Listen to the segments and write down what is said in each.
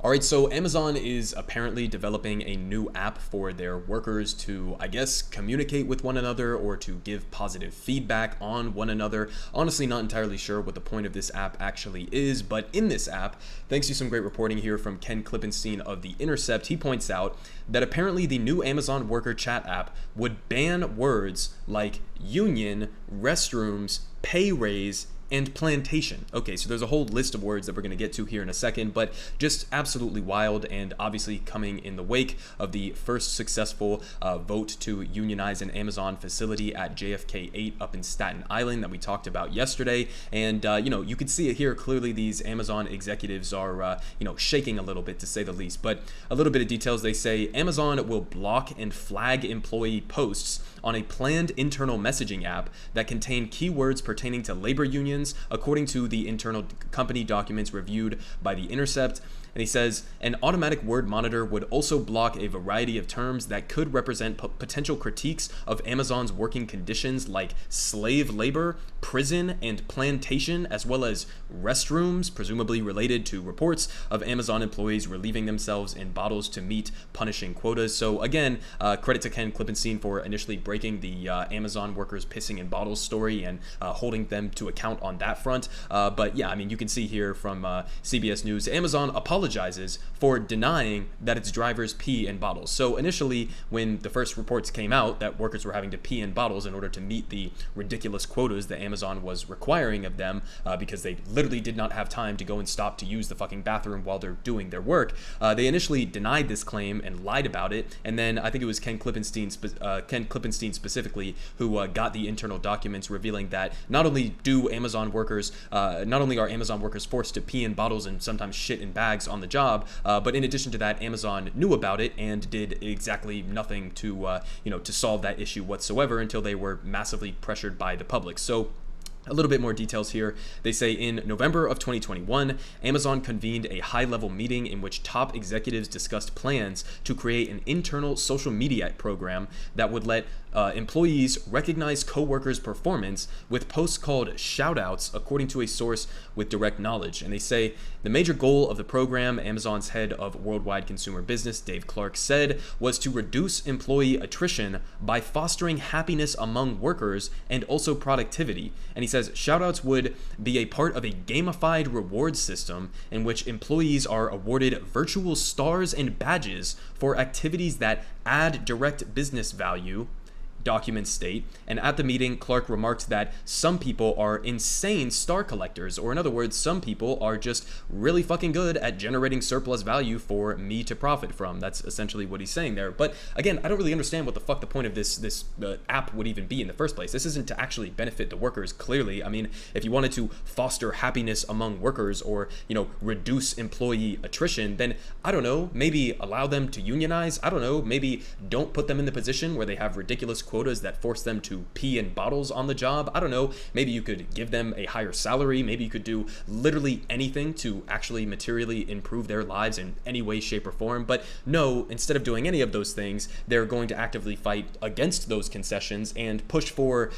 All right, so Amazon is apparently developing a new app for their workers to, I guess, communicate with one another or to give positive feedback on one another. Honestly, not entirely sure what the point of this app actually is, but in this app, thanks to some great reporting here from Ken Klippenstein of The Intercept, he points out that apparently the new Amazon worker chat app would ban words like union, restrooms, pay raise, and plantation. Okay, so there's a whole list of words that we're going to get to here in a second, but just absolutely wild, and obviously coming in the wake of the first successful vote to unionize an Amazon facility at JFK 8 up in Staten Island that we talked about yesterday. And you can see it here clearly. These Amazon executives are shaking a little bit, to say the least. But a little bit of details: they say Amazon will block and flag employee posts on a planned internal messaging app that contain keywords pertaining to labor unions, according to the internal company documents reviewed by The Intercept. And he says an automatic word monitor would also block a variety of terms that could represent potential critiques of Amazon's working conditions, like slave labor, prison, and plantation, as well as restrooms, presumably related to reports of Amazon employees relieving themselves in bottles to meet punishing quotas. So again, credit to Ken Klippenstein for initially breaking the Amazon workers pissing in bottles story and holding them to account on that front. But yeah, I mean, you can see here from CBS News, Amazon apologizes for denying that its drivers pee in bottles. So initially, when the first reports came out that workers were having to pee in bottles in order to meet the ridiculous quotas that Amazon was requiring of them, because they literally did not have time to go and stop to use the fucking bathroom while they're doing their work, they initially denied this claim and lied about it. And then I think it was Ken Klippenstein specifically who got the internal documents revealing that not only are Amazon workers forced to pee in bottles and sometimes shit in bags on the job, but in addition to that, Amazon knew about it and did exactly nothing to solve that issue whatsoever until they were massively pressured by the public. So a little bit more details here. They say in November of 2021, Amazon convened a high-level meeting in which top executives discussed plans to create an internal social media program that would let employees recognize co-workers' performance with posts called shoutouts, according to a source with direct knowledge. And they say the major goal of the program, Amazon's head of worldwide consumer business, Dave Clark, said, was to reduce employee attrition by fostering happiness among workers and also productivity. And he says shoutouts would be a part of a gamified reward system in which employees are awarded virtual stars and badges for activities that add direct business value, documents state. And at the meeting, Clark remarked that some people are insane star collectors, or in other words, some people are just really fucking good at generating surplus value for me to profit from. That's essentially what he's saying there. But again, I don't really understand what the fuck the point of this app would even be in the first place. This isn't to actually benefit the workers, clearly. I mean, if you wanted to foster happiness among workers or, reduce employee attrition, then I don't know, maybe allow them to unionize. I don't know, maybe don't put them in the position where they have ridiculous quotas that force them to pee in bottles on the job. I don't know, maybe you could give them a higher salary. Maybe you could do literally anything to actually materially improve their lives in any way, shape, or form. But no, instead of doing any of those things, they're going to actively fight against those concessions and push for,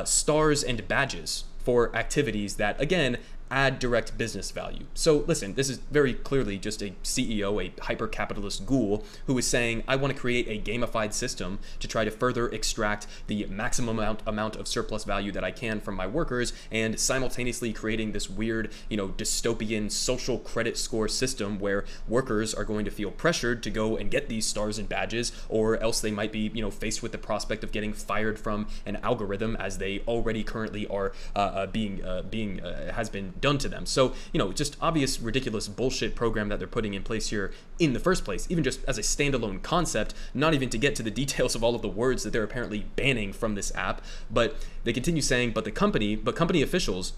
stars and badges for activities that, again, add direct business value. So listen, this is very clearly just a CEO, a hyper-capitalist ghoul, who is saying, I want to create a gamified system to try to further extract the maximum amount of surplus value that I can from my workers, and simultaneously creating this weird, dystopian social credit score system where workers are going to feel pressured to go and get these stars and badges, or else they might be, faced with the prospect of getting fired from an algorithm, as they already currently are has been done to them. So, just obvious, ridiculous bullshit program that they're putting in place here in the first place, even just as a standalone concept, not even to get to the details of all of the words that they're apparently banning from this app. But they continue saying, but company officials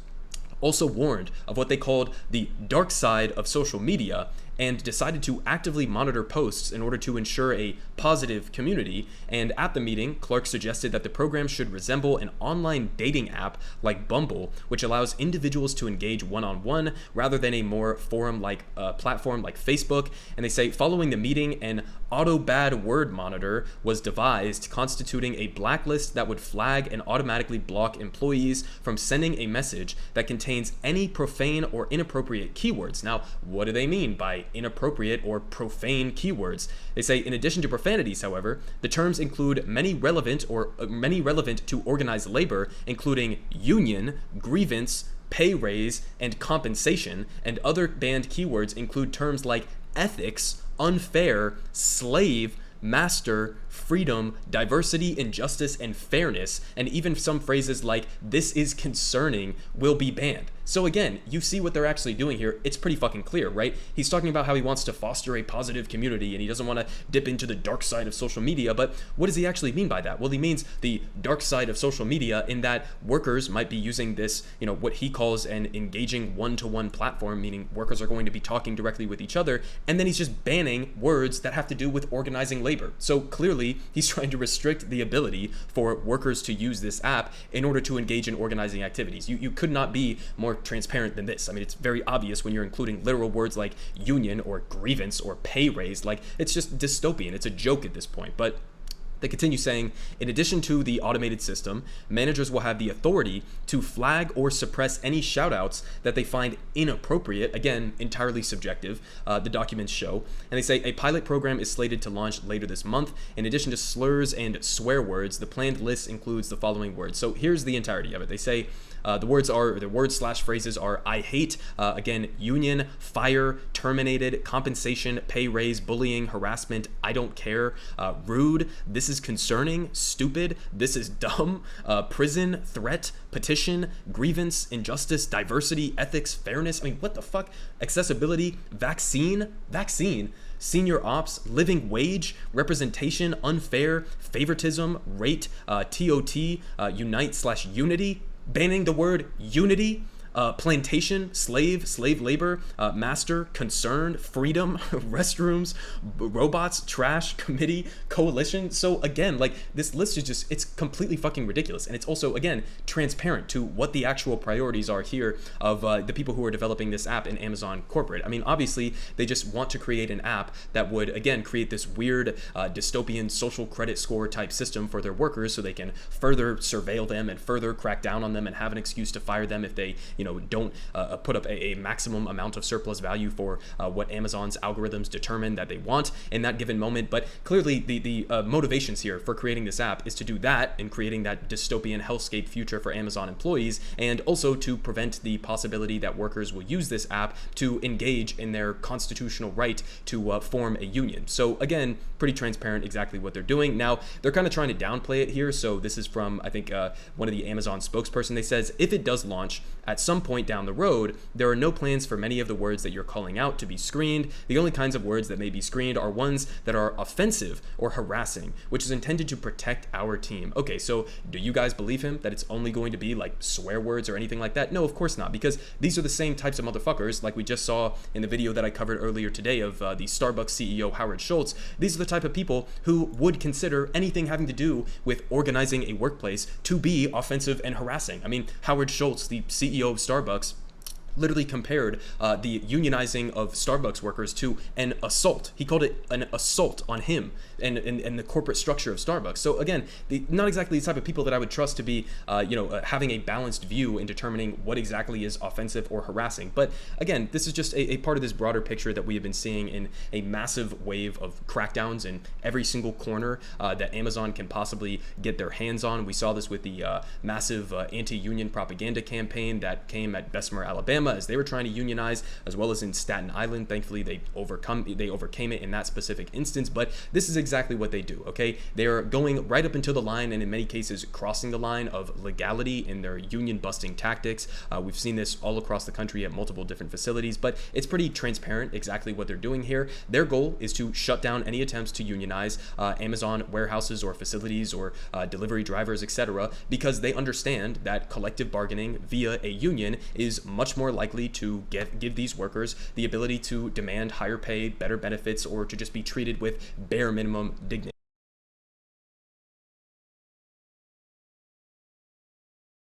also warned of what they called the dark side of social media, and decided to actively monitor posts in order to ensure a positive community. And at the meeting, Clark suggested that the program should resemble an online dating app like Bumble, which allows individuals to engage one-on-one rather than a more forum-like platform like Facebook. And they say, following the meeting, an auto-bad word monitor was devised, constituting a blacklist that would flag and automatically block employees from sending a message that contains any profane or inappropriate keywords. Now, what do they mean by inappropriate or profane keywords. They say, in addition to profanities, however, the terms include many relevant to organized labor, including union, grievance, pay raise, and compensation, and other banned keywords include terms like ethics, unfair, slave, master, freedom, diversity, injustice, and fairness, and even some phrases like "this is concerning" will be banned. So again, you see what they're actually doing here. It's pretty fucking clear, right? He's talking about how he wants to foster a positive community and he doesn't want to dip into the dark side of social media, but what does he actually mean by that? Well, he means the dark side of social media in that workers might be using this, what he calls an engaging one-to-one platform, meaning workers are going to be talking directly with each other, and then he's just banning words that have to do with organizing labor. So clearly, he's trying to restrict the ability for workers to use this app in order to engage in organizing activities. You could not be more transparent than this. I mean, it's very obvious when you're including literal words like union or grievance or pay raise. Like, it's just dystopian. It's a joke at this point. But they continue saying, in addition to the automated system, managers will have the authority to flag or suppress any shoutouts that they find inappropriate. Again, entirely subjective, the documents show. And they say a pilot program is slated to launch later this month. In addition to slurs and swear words, the planned list includes the following words. So here's the entirety of it. They say, the words/phrases are I hate, again, union, fire, terminated, compensation, pay raise, bullying, harassment, I don't care, rude, this is concerning, stupid, this is dumb, prison, threat, petition, grievance, injustice, diversity, ethics, fairness. I mean, what the fuck? Accessibility, vaccine, senior ops, living wage, representation, unfair, favoritism, rate, TOT, unite/unity, banning the word unity, plantation, slave labor, master, concerned, freedom, restrooms, robots, trash, committee, coalition. So again, like, this list is just, it's completely fucking ridiculous. And it's also, again, transparent to what the actual priorities are here of the people who are developing this app in Amazon corporate. I mean, obviously, they just want to create an app that would, again, create this weird dystopian social credit score type system for their workers so they can further surveil them and further crack down on them and have an excuse to fire them if they, don't put up a maximum amount of surplus value for what Amazon's algorithms determine that they want in that given moment. But clearly the motivations here for creating this app is to do that and creating that dystopian hellscape future for Amazon employees, and also to prevent the possibility that workers will use this app to engage in their constitutional right to form a union. So again, pretty transparent exactly what they're doing. Now, they're kind of trying to downplay it here. So this is from, I think, one of the Amazon spokesperson. They says, if it does launch at some point down the road, there are no plans for many of the words that you're calling out to be screened. The only kinds of words that may be screened are ones that are offensive or harassing, which is intended to protect our team. Okay, so do you guys believe him that it's only going to be like swear words or anything like that? No, of course not, because these are the same types of motherfuckers like we just saw in the video that I covered earlier today of the Starbucks CEO Howard Schultz. These are the type of people who would consider anything having to do with organizing a workplace to be offensive and harassing. I mean, Howard Schultz, the CEO of Starbucks, literally compared the unionizing of Starbucks workers to an assault. He called it an assault on him and the corporate structure of Starbucks. So again, not exactly the type of people that I would trust to be, having a balanced view in determining what exactly is offensive or harassing. But again, this is just a part of this broader picture that we have been seeing in a massive wave of crackdowns in every single corner that Amazon can possibly get their hands on. We saw this with the massive anti-union propaganda campaign that came at Bessemer, Alabama, as they were trying to unionize, as well as in Staten Island. Thankfully, they overcame it in that specific instance. But this is exactly what they do, okay? They are going right up until the line, and in many cases crossing the line of legality in their union busting tactics. We've seen this all across the country at multiple different facilities, but it's pretty transparent exactly what they're doing here. Their goal is to shut down any attempts to unionize Amazon warehouses or facilities or delivery drivers, etc., because they understand that collective bargaining via a union is much more likely to give these workers the ability to demand higher pay, better benefits, or to just be treated with bare minimum dignity.